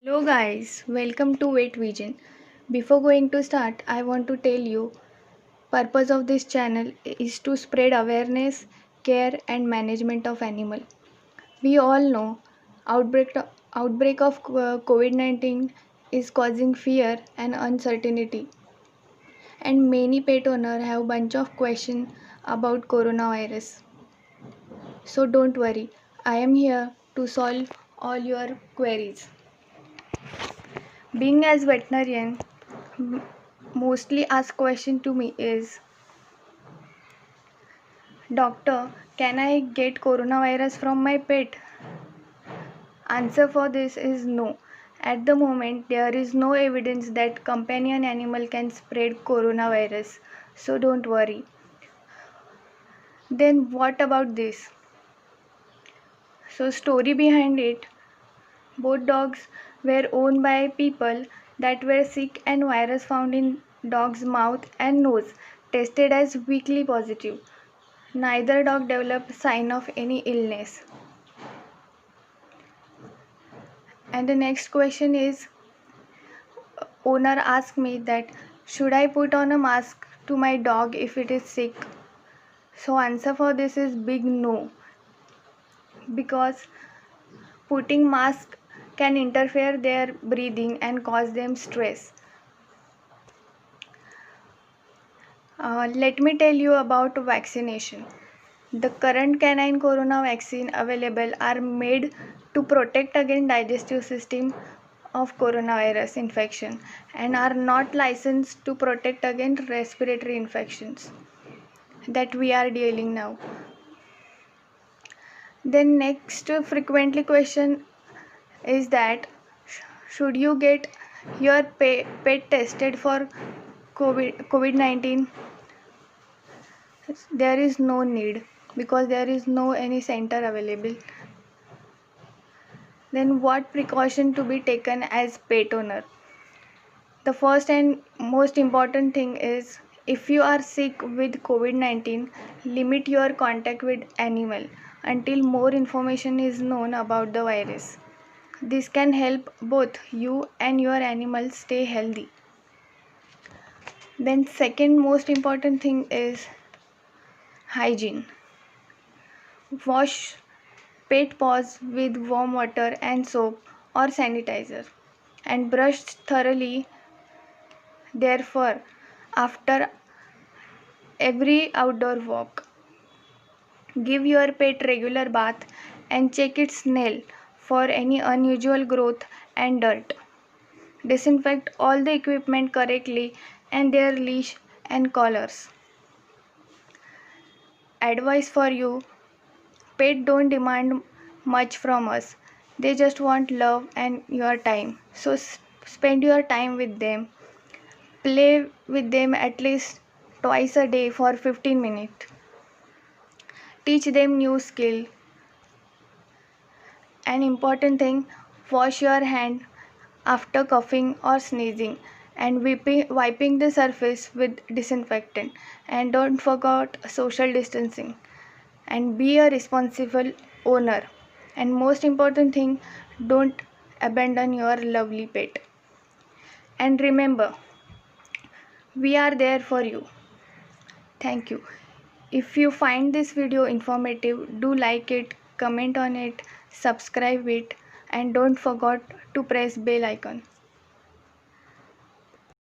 Hello guys, welcome to Vet Vision. Before going to start, I want to tell you purpose of this channel is to spread awareness, care and management of animal. We all know outbreak outbreak of COVID-19 is causing fear and uncertainty, and many pet owners have bunch of questions about coronavirus. So don't worry, I am here to solve all your queries. Being as veterinarian, mostly asked question to me is, doctor, can I get coronavirus from my pet? Answer for this is no. At the moment there is no evidence that companion animal can spread coronavirus, so don't worry. Then what about this? So story behind it, both dogs were owned by people that were sick, and virus found in dog's mouth and nose tested as weakly positive. Neither dog developed sign of any illness. And the next question is, owner asked me that should I put on a mask to my dog if it is sick? So answer for this is big no, because putting mask can interfere their breathing and cause them stress. Let me tell you about vaccination. The current canine corona vaccine available are made to protect against digestive system of coronavirus infection and are not licensed to protect against respiratory infections that we are dealing now. Then next frequently question is that should you get your pet tested for COVID-19? There is no need, because there is no any center available. Then what precaution to be taken as pet owner? The first and most important thing is, if you are sick with COVID-19, limit your contact with animal until more information is known about the virus. This can help both you and your animal stay healthy. Then second most important thing is hygiene. Wash pet paws with warm water and soap or sanitizer, and brush thoroughly their fur after every outdoor walk. Give your pet regular bath and check its nail for any unusual growth and dirt. Disinfect all the equipment correctly and their leash and collars. Advice for you: pets don't demand much from us. They just want love and your time. So spend your time with them. Play with them at least twice a day for 15 minutes. Teach them new skill. An important thing, wash your hand after coughing or sneezing and wiping the surface with disinfectant, and don't forget social distancing, and be a responsible owner. And most important thing, don't abandon your lovely pet. And remember, we are there for you. Thank you. If you find this video informative, do like it, comment on it, subscribe it, and don't forget to press bell icon.